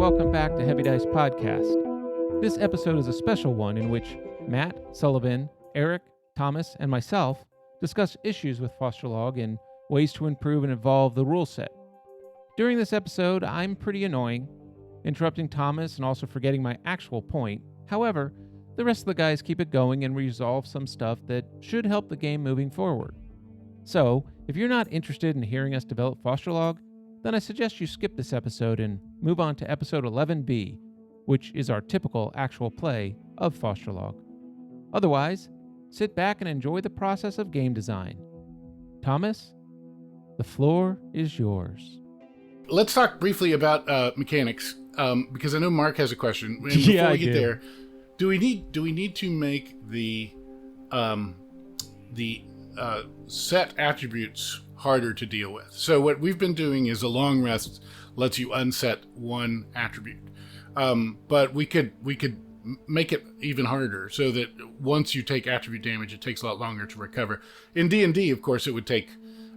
welcome back to Heavy Dice Podcast. This episode is a special one in which Matt, Sullivan, Eric, Thomas, and myself discuss issues with Faustrolog and ways to improve and evolve the rule set. During this episode, I'm pretty annoying, interrupting Thomas and also forgetting my actual point. However, the rest of the guys keep it going and resolve some stuff that should help the game moving forward. So, if you're not interested in hearing us develop Faustrolog, then I suggest you skip this episode and move on to episode 11B, which is our typical actual play of Faustrolog. Otherwise, sit back and enjoy the process of game design. Thomas, the floor is yours. Let's talk briefly about mechanics, because I know Mark has a question. And before we get there, do we need to make the set attributes harder to deal with? So what we've been doing is a long rest lets you unset one attribute, but we could make it even harder so that once you take attribute damage, it takes a lot longer to recover. In D&D, of course, it would take.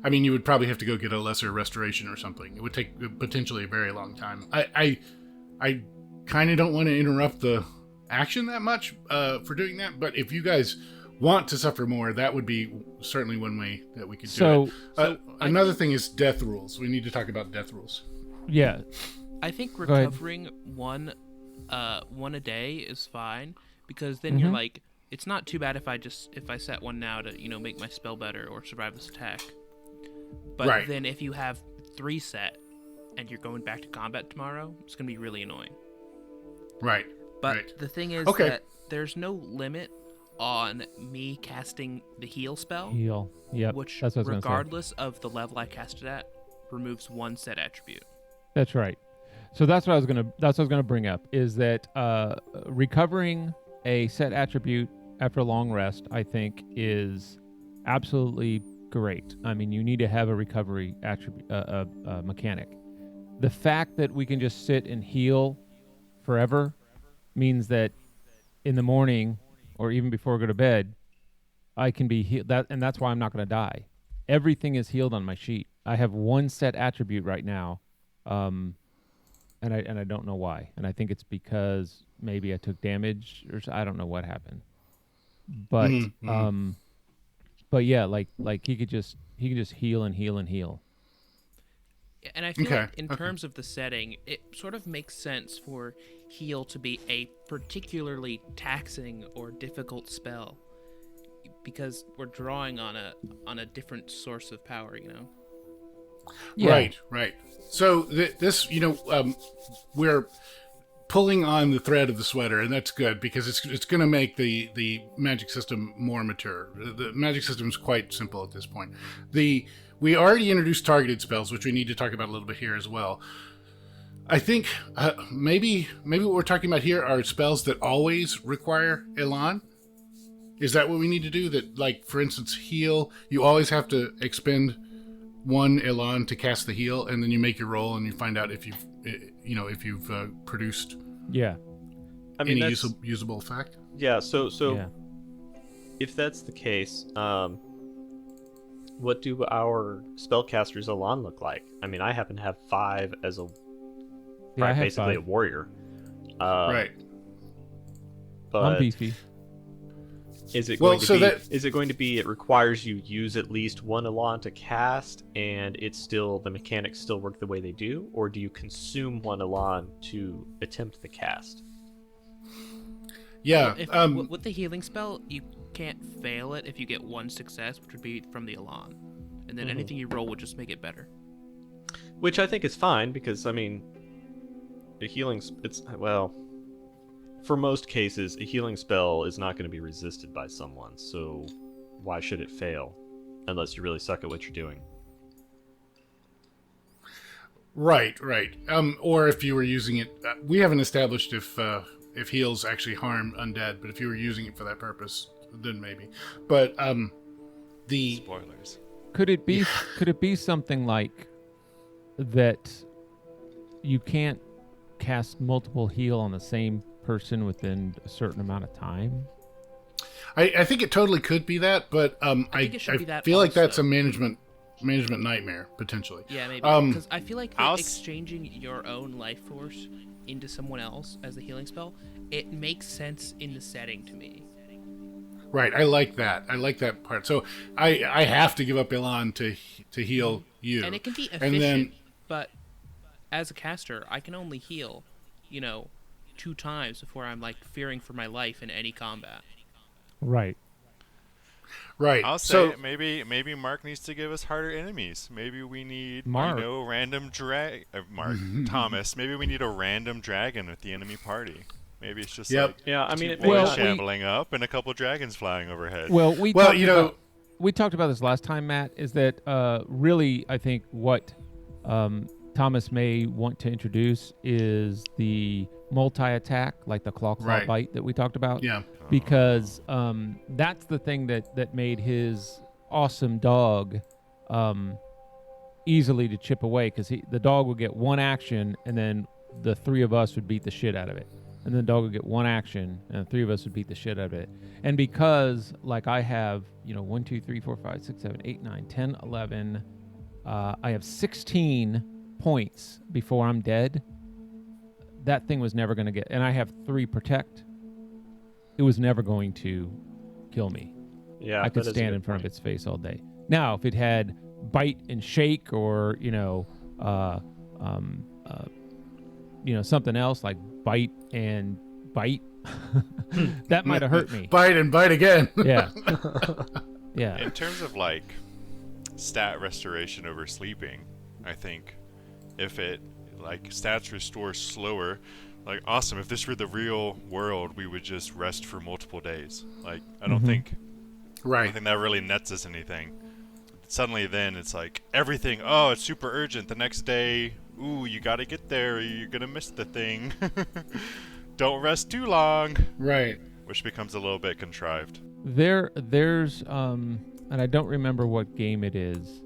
I mean, you would probably have to go get a lesser restoration or something. It would take potentially a very long time. I kind of don't want to interrupt the action that much for doing that, but if you guys want to suffer more, that would be certainly one way that we could do it. Another thing is death rules. We need to talk about death rules. Yeah. I think recovering one a day is fine, because then you're like, it's not too bad if I set one now to, make my spell better or survive this attack. But then if you have 3 set and you're going back to combat tomorrow, it's going to be really annoying. Right. But the thing is that there's no limit on me casting the heal spell. Yep. Which, that's what regardless of the level I cast it at, removes 1 set attribute. That's right. So that's what I was gonna bring up, is that recovering a set attribute after a long rest, I think, is absolutely great. I mean, you need to have a recovery attribute mechanic. The fact that we can just sit and heal forever means that in the morning or even before I go to bed, I can be healed. And that's why I'm not going to die. Everything is healed on my sheet. I have 1 set attribute right now, and I don't know why. And I think it's because maybe I took damage, or I don't know what happened. But but yeah, like he can just heal and heal and heal. And I feel like in terms of the setting, it sort of makes sense for heal to be a particularly taxing or difficult spell, because we're drawing on a different source of power, Yeah. Right. So this, we're pulling on the thread of the sweater, and that's good because it's going to make the magic system more mature. The magic system is quite simple at this point. We already introduced targeted spells, which we need to talk about a little bit here as well. I think maybe what we're talking about here are spells that always require Elan. Is that what we need to do? That, like, for instance, heal, you always have to expend 1 Elan to cast the heal, and then you make your roll and you find out if you've produced any usable effect. Yeah. So if that's the case, what do our spellcasters Elan look like? I mean, I happen to have 5 as basically 5. A warrior. Right. But I'm beefy. Is it going to be it requires you use at least 1 Elan to cast, and the mechanics still work the way they do, or do you consume 1 Elan to attempt the cast? Yeah. With the healing spell, you can't fail it if you get 1 success, which would be from the Elan, and then anything you roll would just make it better. Which I think is fine, because the healing for most cases, a healing spell is not going to be resisted by someone, so why should it fail? Unless you really suck at what you're doing. Right. Or if you were using it, we haven't established if heals actually harm undead, but if you were using it for that purpose, then maybe. But the spoilers. Could it be something like that? You can't cast multiple heal on the same person within a certain amount of time? I think it totally could be that, but I feel like that's a management management nightmare potentially. Yeah, maybe. Because I feel like exchanging your own life force into someone else as a healing spell, it makes sense in the setting to me. Right, I like that. I like that part. So I have to give up Elan to heal you. And it can be efficient, but as a caster, I can only heal, 2 times before I'm like fearing for my life in any combat. Right. Right. I'll say maybe Mark needs to give us harder enemies. Maybe we need random Thomas. Maybe we need a random dragon with the enemy party. Maybe it's just like shambling up and a couple dragons flying overhead. Well, we talked about this last time, Matt. Is that really? I think what Thomas may want to introduce is the multi-attack, like the claw bite that we talked about. Yeah. Because that's the thing that made his awesome dog easily to chip away. Because the dog would get one action, and then the 3 of us would beat the shit out of it. And then the dog would get one action, and the 3 of us would beat the shit out of it. And because, like, I have, 1, 2, 3, 4, 5, 6, 7, 8, 9, 10, 11, I have 16 points before I'm dead. That thing was never going to get, and I have 3 protect. It was never going to kill me. Yeah, I could stand in front of its face all day. Now, if it had bite and shake, or something else like bite and bite, that might have hurt me. Bite and bite again. Yeah. Yeah. In terms of like stat restoration over sleeping, I think if it like stats restore slower, like awesome. If this were the real world, we would just rest for multiple days. Like I don't think that really nets us anything. Suddenly then it's like everything, it's super urgent. The next day, you gotta get there or you're gonna miss the thing. Don't rest too long. Right. Which becomes a little bit contrived. There's and I don't remember what game it is,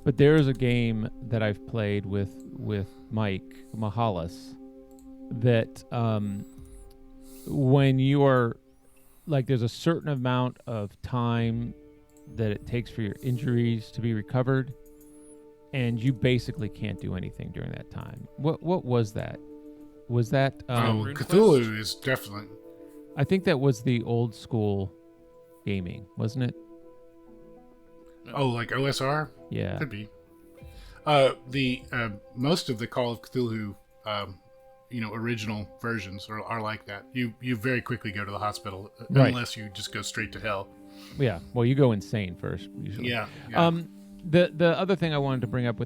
but there's a game that I've played with Mike Mahalis that when you are like, there's a certain amount of time that it takes for your injuries to be recovered, and you basically can't do anything during that time. What was that? Was that Cthulhu is definitely. I think that was the old school gaming, wasn't it? Oh, like OSR? Yeah. Could be. The most of the Call of Cthulhu original versions are like that. You very quickly go to the hospital unless you just go straight to hell. Yeah. Well, you go insane first usually. Yeah. The other thing I wanted to bring up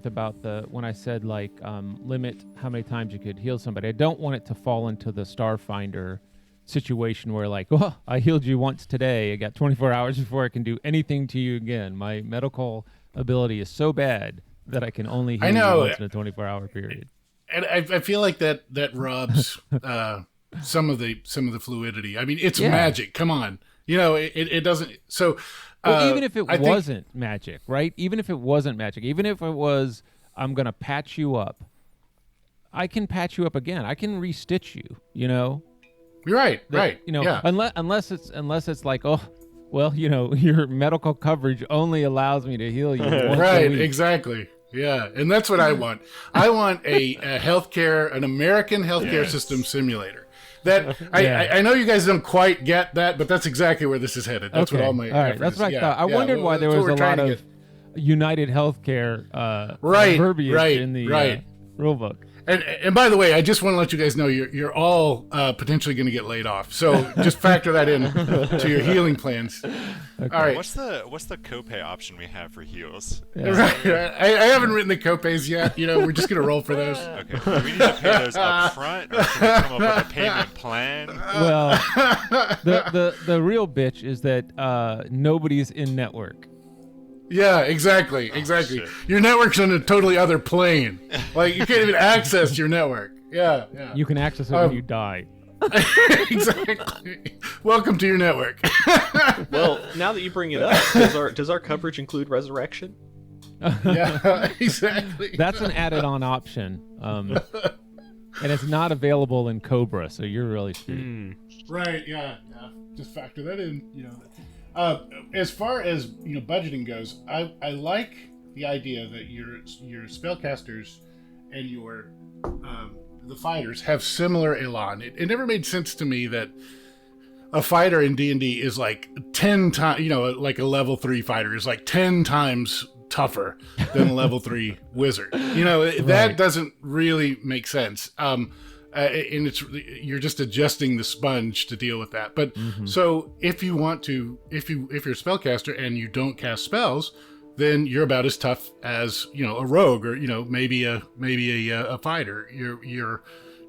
when I said like limit how many times you could heal somebody, I don't want it to fall into the Starfinder situation where like, I healed you once today, I got 24 hours before I can do anything to you again. My medical ability is so bad that I can only heal you once in a 24-hour period. And I feel like that robs some of the fluidity. I mean, it's magic. Come on, it doesn't. So even if it wasn't magic, right? Even if it wasn't magic, even if it was, I'm gonna patch you up. I can patch you up again. I can restitch you. You're right. Right. Unless it's like, your medical coverage only allows me to heal you once a week. Exactly. Yeah, and that's what I want. I want an American healthcare system simulator. That I know you guys don't quite get that, but that's exactly where this is headed. That's what all my that's what I thought. I wondered why there was a lot of United Healthcare verbiage in the rule book. And by the way, I just want to let you guys know you're all potentially going to get laid off. So just factor that in to your healing plans. Okay. All right. What's the copay option we have for heals? Yeah. Right. I haven't written the copays yet. We're just going to roll for those. Okay. Do we need to pay those up front, or can we come up with a payment plan? Well, the real bitch is that nobody's in network. Yeah, exactly. Your network's on a totally other plane. Like, you can't even access your network. Yeah. You can access it when you die. Exactly. Welcome to your network. Well, now that you bring it up, does our coverage include resurrection? Yeah, exactly. That's an added-on option, and it's not available in Cobra, so you're really screwed. Right? Yeah. Just factor that in. As far as budgeting goes, I like the idea that your spellcasters and your the fighters have similar elan. It never made sense to me that a fighter in D&D is like 10 times, like a level 3 fighter is like 10 times tougher than a level 3 wizard. That doesn't really make sense. And you're just adjusting the sponge to deal with that. But so if you're a spellcaster and you don't cast spells, then you're about as tough as a rogue or maybe a fighter.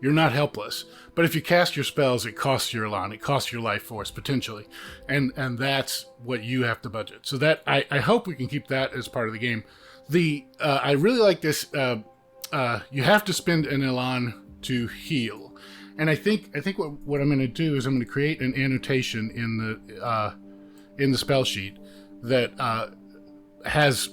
You're not helpless. But if you cast your spells, it costs your elan, it costs your life force potentially, and that's what you have to budget. So that I hope we can keep that as part of the game. I really like this. You have to spend an elan to heal, and I think what I'm going to do is I'm going to create an annotation in the spell sheet that has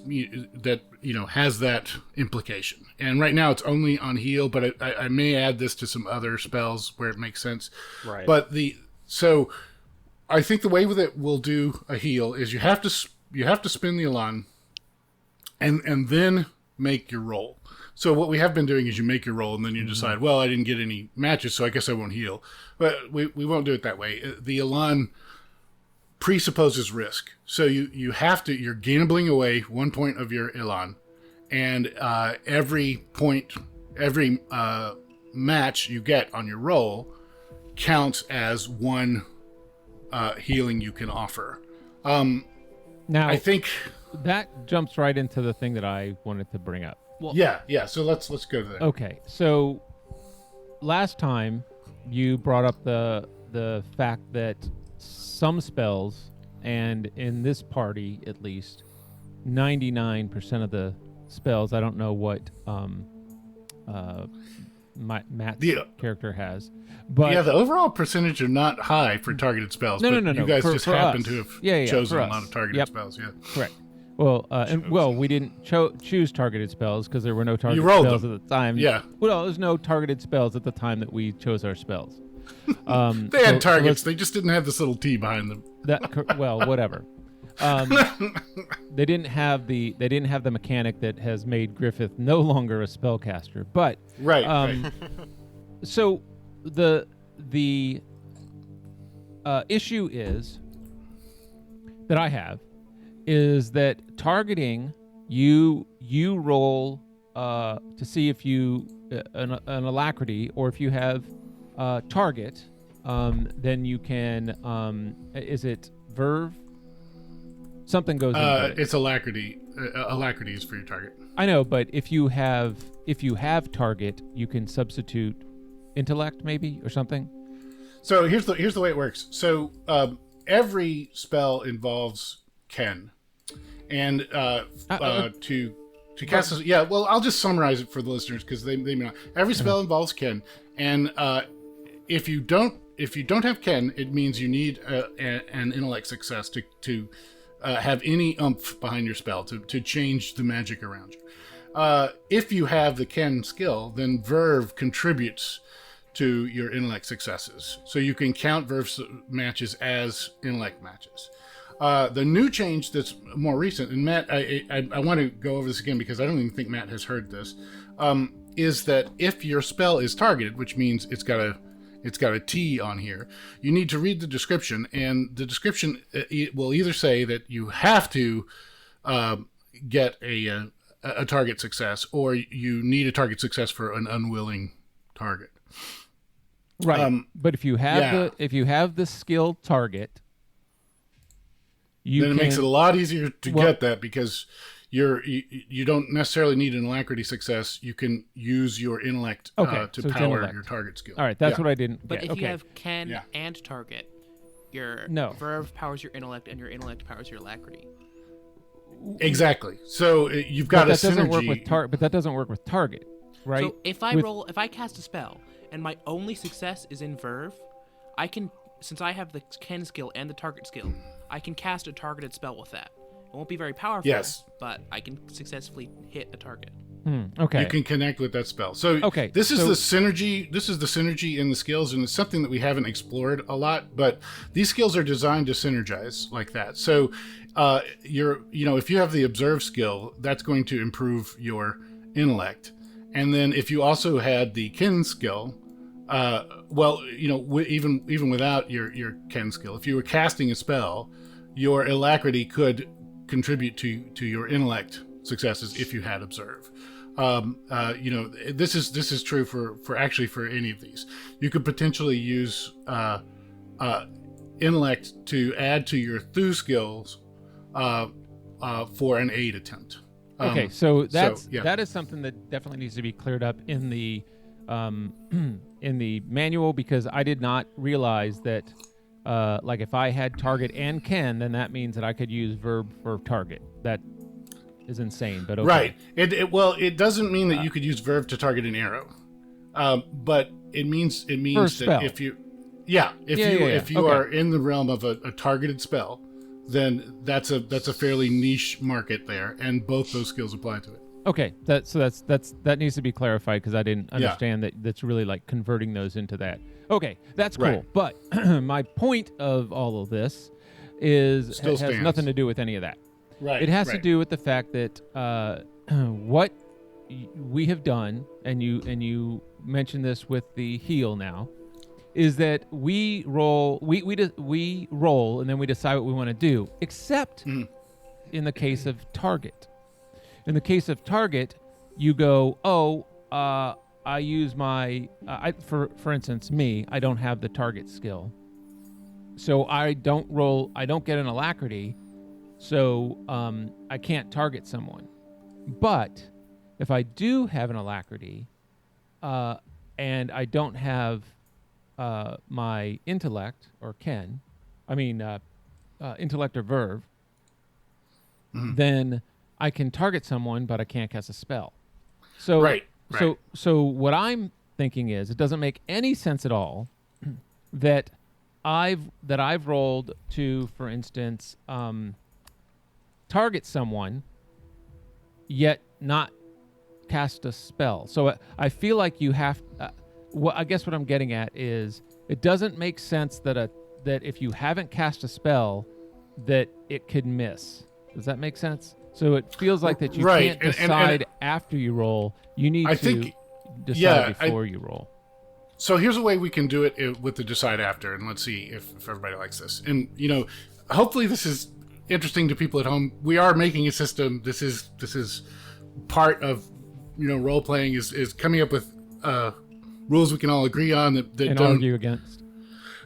that implication. And right now it's only on heal, but I may add this to some other spells where it makes sense. Right. But so I think the way that we'll do a heal is you have to spin the elan and then make your roll. So what we have been doing is you make your roll and then you decide, well, I didn't get any matches, so I guess I won't heal. But we won't do it that way. The elan presupposes risk. So you're gambling away 1 point of your elan, and every match you get on your roll counts as one healing you can offer. Now, I think that jumps right into the thing that I wanted to bring up. Well, yeah. So let's go to that. Okay, so last time you brought up the fact that some spells, and in this party at least, 99% of the spells, I don't know what Matt's character has, but the overall percentage are not high for targeted spells. No. You guys just happen us. to have for chosen a us. lot of targeted spells. Yeah, correct. Well, we didn't choose targeted spells because there were no targeted rolled spells them. at the time. Yeah. Well, there's no targeted spells at the time that we chose our spells. They had targets. They just didn't have this little T behind them. Whatever. They didn't have the mechanic that has made Griffith no longer a spellcaster. But right. So the issue is that I have is that targeting you roll to see if you an alacrity, or if you have target, then you can is it verve? Something goes into it. It's alacrity. Alacrity is for your target. I know, but if you have target, you can substitute intellect maybe or something. So here's the way it works. So every spell involves Ken, and to cast this, well, I'll just summarize it for the listeners because they may not. Every spell involves Ken, and if you don't have Ken, it means you need an intellect success to have any oomph behind your spell to change the magic around you. If you have the Ken skill, then Verve contributes to your intellect successes, so you can count Verve matches as intellect matches. The new change that's more recent, and Matt, I want to go over this again because I don't even think Matt has heard this, is that if your spell is targeted, which means it's got a T on here, you need to read the description, and the description it will either say that you have to get a target success, or you need a target success for an unwilling target. Right. But if you have the skill target, then it makes it a lot easier to get that, because you don't necessarily need an alacrity success. You can use your intellect to power your target skill. All right, that's what I didn't But get. if you have Ken and target, your Verve powers your intellect, and your intellect powers your alacrity. Exactly. So you've got a synergy. But that doesn't work with target, right? So if I cast a spell and my only success is in Verve, I can, since I have the Ken skill and the target skill, I can cast a targeted spell with that. It won't be very powerful. Yes. But I can successfully hit a target. Okay. You can connect with that spell. So Okay, this is the synergy. This is the synergy in the skills, and it's something that we haven't explored a lot. But these skills are designed to synergize like that. So if you have the observe skill, that's going to improve your intellect. And then if you also had the ken skill, even without your ken skill, if you were casting a spell, your alacrity could contribute to your intellect successes if you had observe. This is true for any of these. You could potentially use intellect to add to your Thu skills for an aid attempt. Okay, so that is something that definitely needs to be cleared up in the manual, because I did not realize that if I had target and ken, then that means that I could use verb for target. That is insane, but okay. Right. It doesn't mean that you could use verb to target an arrow, but it means that if you are in the realm of a targeted spell, then that's a fairly niche market there, and both those skills apply to it. Okay, that needs to be clarified, because I didn't understand that. That's really like converting those into that. Okay, that's cool. Right. But my point of all of this has nothing to do with any of that. Right. It has to do with the fact that what we have done, and you mentioned this with the heal now, is that we roll, we roll, and then we decide what we want to do. Except in the case of target. In the case of target, you go, I use my for instance, me, I don't have the target skill, so I don't get an alacrity. So I can't target someone. But if I do have an alacrity, and I don't have my intellect or ken, intellect or verve, then I can target someone, but I can't cast a spell. So right. So what I'm thinking is, it doesn't make any sense at all that I've rolled to, for instance, target someone, yet not cast a spell. So I feel like you have. I guess what I'm getting at is, it doesn't make sense that if you haven't cast a spell, that it could miss. Does that make sense? So it feels like that you can't decide after you roll. You need to decide before you roll. So here's a way we can do it with the decide after, and let's see if everybody likes this. And hopefully this is interesting to people at home. We are making a system. This is part of role playing is coming up with rules we can all agree on that and don't argue against.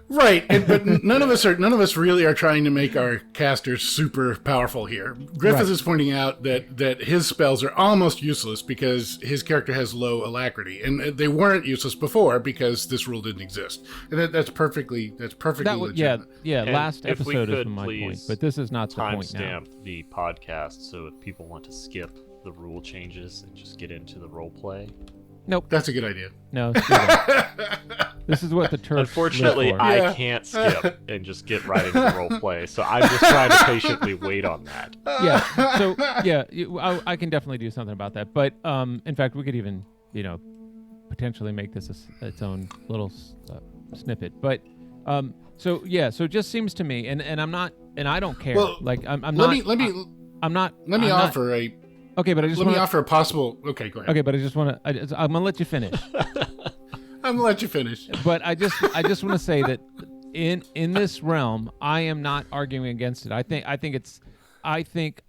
Right, but none of us really are trying to make our casters super powerful here. Griffiths is pointing out that his spells are almost useless because his character has low alacrity, and they weren't useless before because this rule didn't exist. And that's perfectly legitimate. Yeah. And last episode is my point, but this is not the point now. Timestamp the podcast, so if people want to skip the rule changes and just get into the role play. Nope. That's a good idea. No. This is what the Turks. Unfortunately, I can't skip and just get right into the role play, so I'm just trying to patiently wait on that. Yeah. So I can definitely do something about that. But in fact, we could even potentially make this its own little snippet. But so it just seems to me, and I'm not, and I don't care. Well, like I'm let not. me offer a. Okay, but I just let me offer a possible. Okay, go ahead. Okay, but I just want to. I'm gonna let you finish. I'm gonna let you finish. But I just want to say that in this realm, I am not arguing against it. I think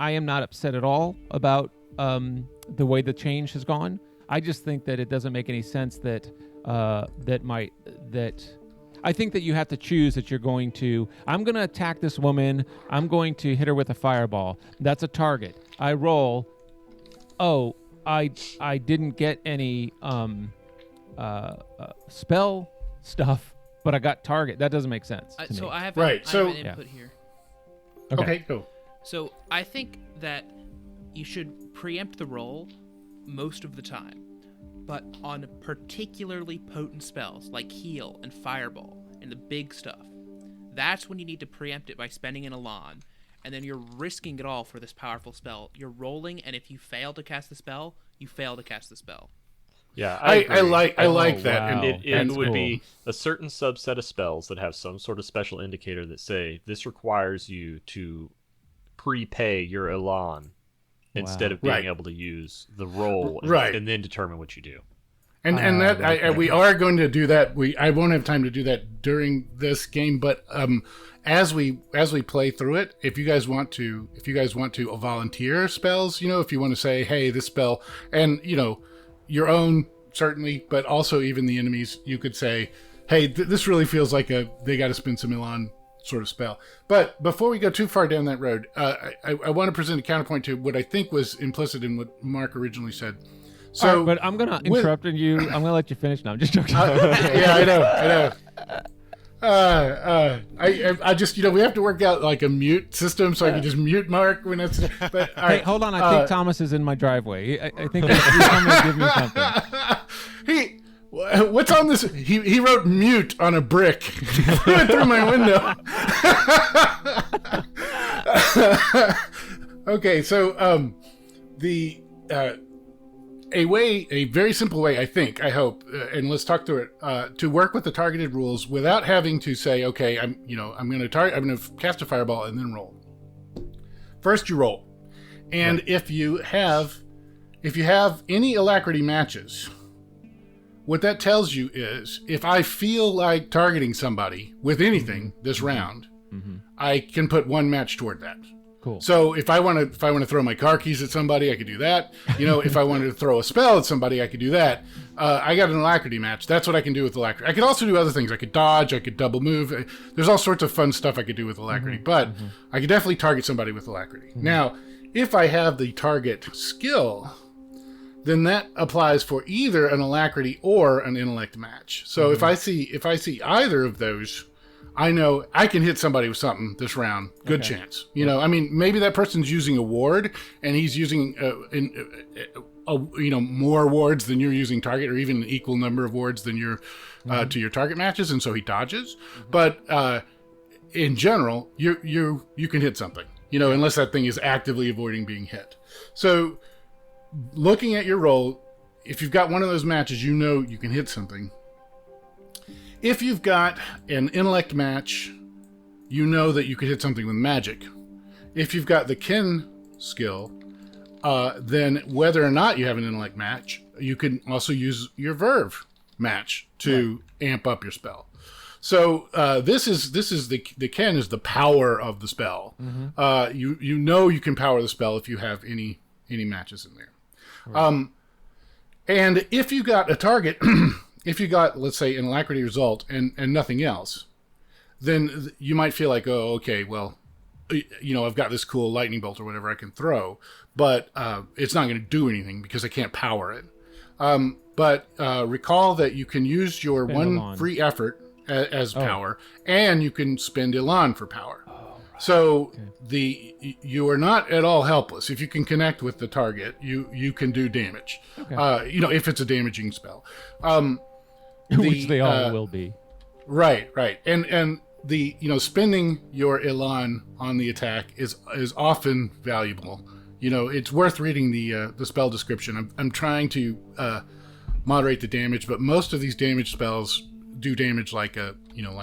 I am not upset at all about the way the change has gone. I just think that it doesn't make any sense that I think that you have to choose that you're going to. I'm going to attack this woman. I'm going to hit her with a fireball. That's a target. I roll. Oh, I didn't get any spell stuff, but I got target. That doesn't make sense to me. I have an input here. Okay, go. So I think that you should preempt the roll most of the time, but on particularly potent spells like heal and fireball and the big stuff, that's when you need to preempt it by spending an elan. and then you're risking it all for this powerful spell. You're rolling, and if you fail to cast the spell, you fail to cast the spell. Yeah, I like that. Wow. And It would cool. be a certain subset of spells that have some sort of special indicator that say this requires you to prepay your Elan instead of being Right. able to use the roll Right. and then determine what you do. And that we are going to do that. I won't have time to do that during this game, but as we play through it, if you guys want to volunteer spells, if you want to say, hey, this spell, and your own certainly, but also even the enemies, you could say, hey, this really feels like they got to spend some Elan sort of spell. But before we go too far down that road, I want to present a counterpoint to what I think was implicit in what Mark originally said. So, but I'm gonna interrupt you. I'm gonna let you finish now. I'm just joking. yeah, I know. I just we have to work out like a mute system so I can just mute Mark when it's. But all Hey, right, hold on. I think Thomas is in my driveway. I think he's coming to give me something. What's on this? He wrote mute on a brick. He threw it through my window. Okay, so a very simple way, I hope, and let's talk through it, to work with the targeted rules without having to say, okay, I'm going to cast a fireball and then roll. First, you roll, and if you have any alacrity matches, what that tells you is if I feel like targeting somebody with anything this round, I can put one match toward that. Cool. So if I want to throw my car keys at somebody, I could do that. If I wanted to throw a spell at somebody, I could do that. I got an alacrity match. That's what I can do with alacrity. I could also do other things. I could dodge. I could double move. There's all sorts of fun stuff I could do with alacrity. But I could definitely target somebody with alacrity. Now, if I have the target skill, then that applies for either an alacrity or an intellect match. So if I see either of those, I know I can hit somebody with something this round. Good chance. Maybe that person's using a ward and he's using more wards than you're using target, or even an equal number of wards than you're to your target matches, and so he dodges. But in general, you can hit something. Unless that thing is actively avoiding being hit. So looking at your roll, if you've got one of those matches, you can hit something. If you've got an intellect match, you know that you could hit something with magic. If you've got the kin skill, then whether or not you have an intellect match, you can also use your verve match to amp up your spell. So this is the kin is the power of the spell. You can power the spell if you have any matches in there. Right. And if you got a target. If you got, let's say, an alacrity result and nothing else, then you might feel like, oh, okay, well, I've got this cool lightning bolt or whatever I can throw, but it's not going to do anything because I can't power it. But recall that you can use your free effort as power, and you can spend Elan for power. So you are not at all helpless. If you can connect with the target, you can do damage. Okay. If it's a damaging spell. Which they all will be. Right. And the spending your Elan on the attack is often valuable. It's worth reading the spell description. I'm trying to moderate the damage, but most of these damage spells do damage like a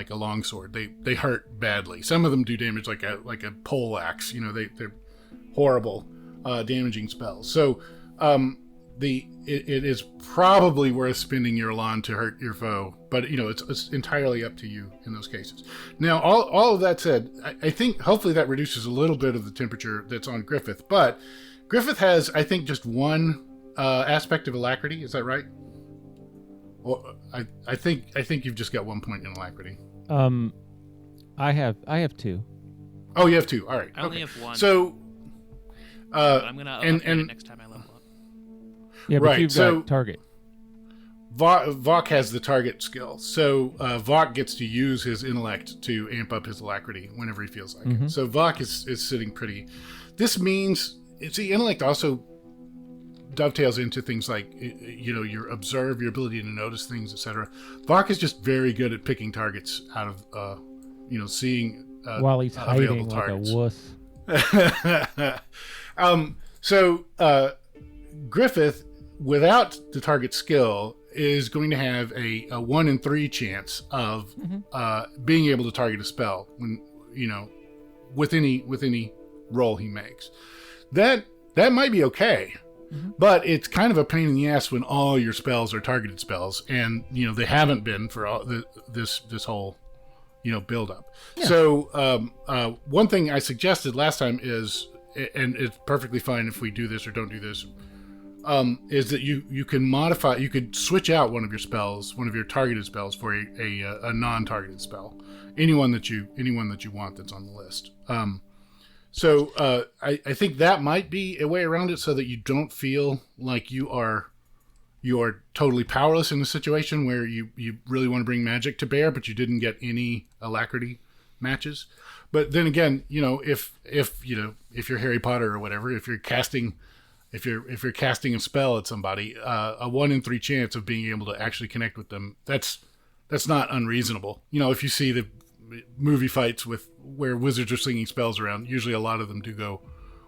longsword. They hurt badly. Some of them do damage like a pole axe. They're horrible damaging spells. So it is probably worth spending your Elan to hurt your foe, but it's entirely up to you in those cases. Now, all of that said, I think hopefully that reduces a little bit of the temperature that's on Griffith. But Griffith has, I think, just one aspect of alacrity. Is that right? Well, I think you've just got 1 point in alacrity. I have two. Oh, you have two. All right. I only have one. So, but I'm gonna upgrade it next time I level up. Yeah, but you've got target. Vok has the target skill, so Vok gets to use his intellect to amp up his alacrity whenever he feels like it. So Vok is sitting pretty. This means, intellect also dovetails into things like your observe, your ability to notice things, etc. Vok is just very good at picking targets out of seeing while he's hiding available like targets. a wuss. So Griffith, without the target skill, is going to have a 1 in 3 chance of being able to target a spell when with any roll he makes. That might be okay, but it's kind of a pain in the ass when all your spells are targeted spells, and they haven't been for all this whole build up. Yeah. So one thing I suggested last time is, and it's perfectly fine if we do this or don't do this, is that you can modify. You could switch out one of your targeted spells for a non-targeted spell, anyone that you want that's on the list. So I think that might be a way around it, so that you don't feel like you are totally powerless in a situation where you really want to bring magic to bear, but you didn't get any alacrity matches. But then again, if you're Harry Potter or whatever, if you're casting a spell at somebody, a 1 in 3 chance of being able to actually connect with them, that's not unreasonable. If you see the movie fights where wizards are slinging spells around, usually a lot of them do go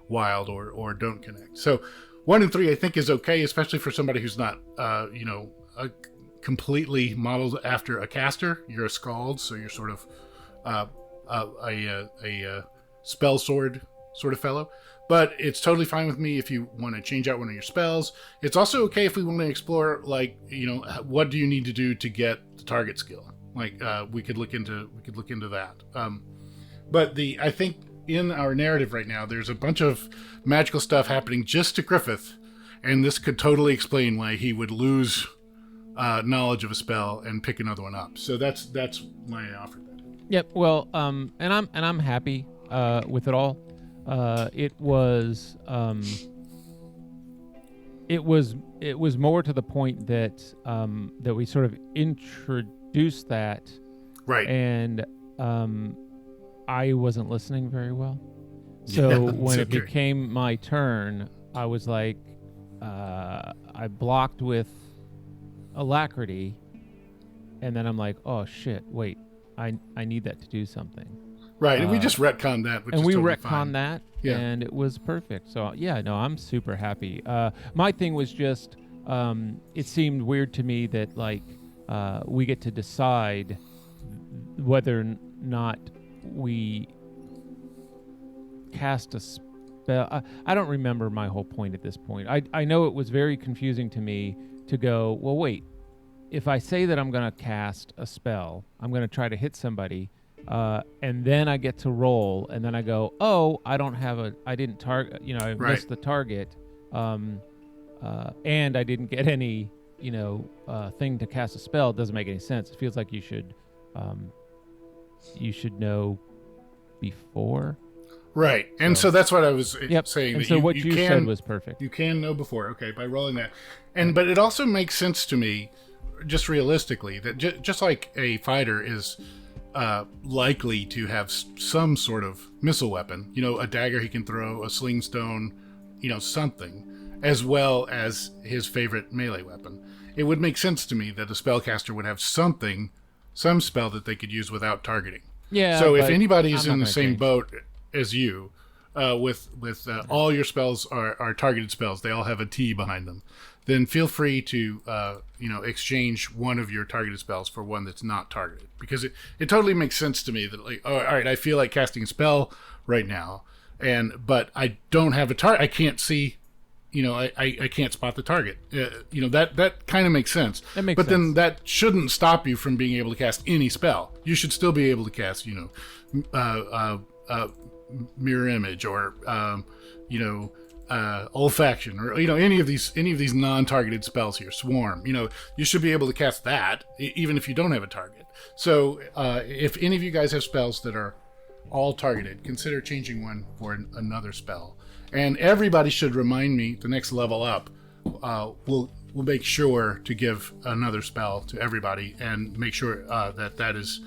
wild or don't connect. So 1 in 3 I think is okay, especially for somebody who's not completely modeled after a caster. You're a skald, so you're sort of a spell sword sort of fellow. But it's totally fine with me if you want to change out one of your spells. It's also okay if we want to explore, what do you need to do to get the target skill? We could look into that. But I think in our narrative right now, there's a bunch of magical stuff happening just to Griffith, and this could totally explain why he would lose knowledge of a spell and pick another one up. So that's why I offered that. Yep. Well, and I'm happy with it all. It was more to the point that we sort of introduced that, right? And I wasn't listening very well. So when it became my turn, I was like, I blocked with alacrity, and then I'm like, oh shit, wait, I need that to do something. Right, and we just retconned that, which and is we totally retconned fine. that, Yeah. and it was perfect. So yeah, no, I'm super happy. My thing was just, it seemed weird to me that we get to decide whether or not we cast a spell. I don't remember my whole point at this point. I know it was very confusing to me to go, well, wait, if I say that I'm going to cast a spell, I'm going to try to hit somebody, and then I get to roll, and then I go, oh, I didn't target, I missed the target, and I didn't get any, thing to cast a spell. It doesn't make any sense. It feels like you should know before. Right, and so that's what I was saying. And that so what you said was perfect. You can know before, okay, by rolling that. But it also makes sense to me, just realistically, that just like a fighter is likely to have some sort of missile weapon, a dagger he can throw, a sling stone, something, as well as his favorite melee weapon. It would make sense to me that a spellcaster would have some spell that they could use without targeting. Yeah. So if anybody's in the same boat as you, with all your spells are targeted spells, they all have a T behind them, then feel free to exchange one of your targeted spells for one that's not targeted, because it totally makes sense to me that all right, I feel like casting a spell right now, but I don't have a target. I can't see, I can't spot the target. That kind of makes sense. That makes sense. Then sense. that shouldn't stop you from being able to cast any spell. You should still be able to cast, mirror image or olfaction or any of these non-targeted spells here, swarm. You should be able to cast that even if you don't have a target. So if any of you guys have spells that are all targeted, consider changing one for another spell. And everybody should remind me the next level up. We'll make sure to give another spell to everybody and make sure that is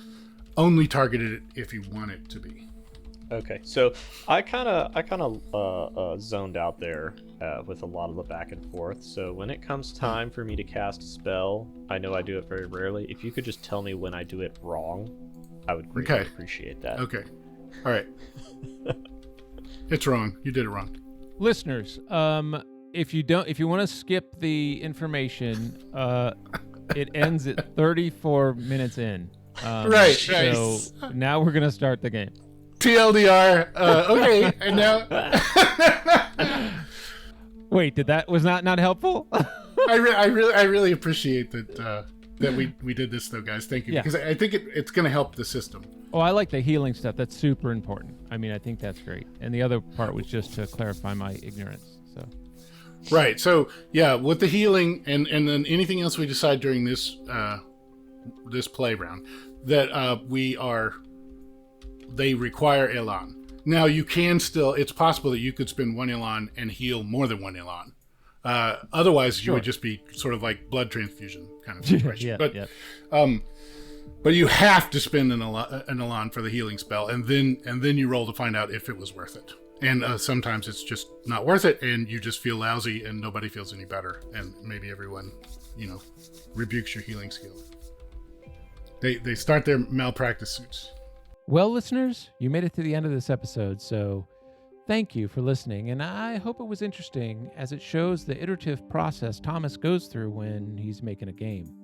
only targeted if you want it to be. Okay, so I kind of zoned out there with a lot of the back and forth. So when it comes time for me to cast a spell, I know I do it very rarely. If you could just tell me when I do it wrong, I would greatly appreciate that. Okay. All right. It's wrong. You did it wrong. Listeners, if you want to skip the information, it ends at 34 minutes in. Right. So now we're gonna start the game. TLDR. Okay, and now. Wait, was not helpful? I really appreciate that we did this though, guys. Thank you, because I think it's going to help the system. Oh, I like the healing stuff. That's super important. I mean, I think that's great. And the other part was just to clarify my ignorance. So. Right. So yeah, with the healing and then anything else we decide during this this play round that they require Elan. Now you can still. It's possible that you could spend 1 Elan and heal more than 1 Elan. Otherwise, you would just be sort of like blood transfusion kind of situation. But you have to spend an Elan for the healing spell, and then you roll to find out if it was worth it. And sometimes it's just not worth it, and you just feel lousy, and nobody feels any better, and maybe everyone, rebukes your healing skill. They start their malpractice suits. Well, listeners, you made it to the end of this episode, so thank you for listening, and I hope it was interesting as it shows the iterative process Thomas goes through when he's making a game.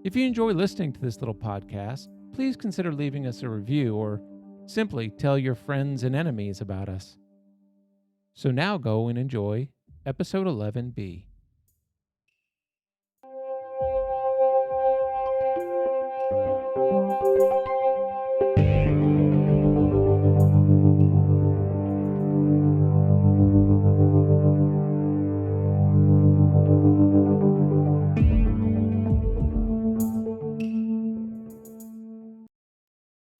If you enjoy listening to this little podcast, please consider leaving us a review or simply tell your friends and enemies about us. So now go and enjoy episode 11B.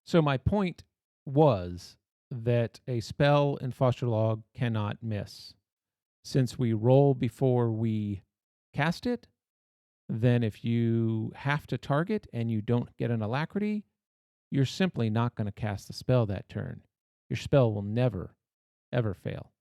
So my point was that a spell in Faustrolog cannot miss. Since we roll before we cast it, then if you have to target and you don't get an alacrity, you're simply not going to cast the spell that turn. Your spell will never, ever fail.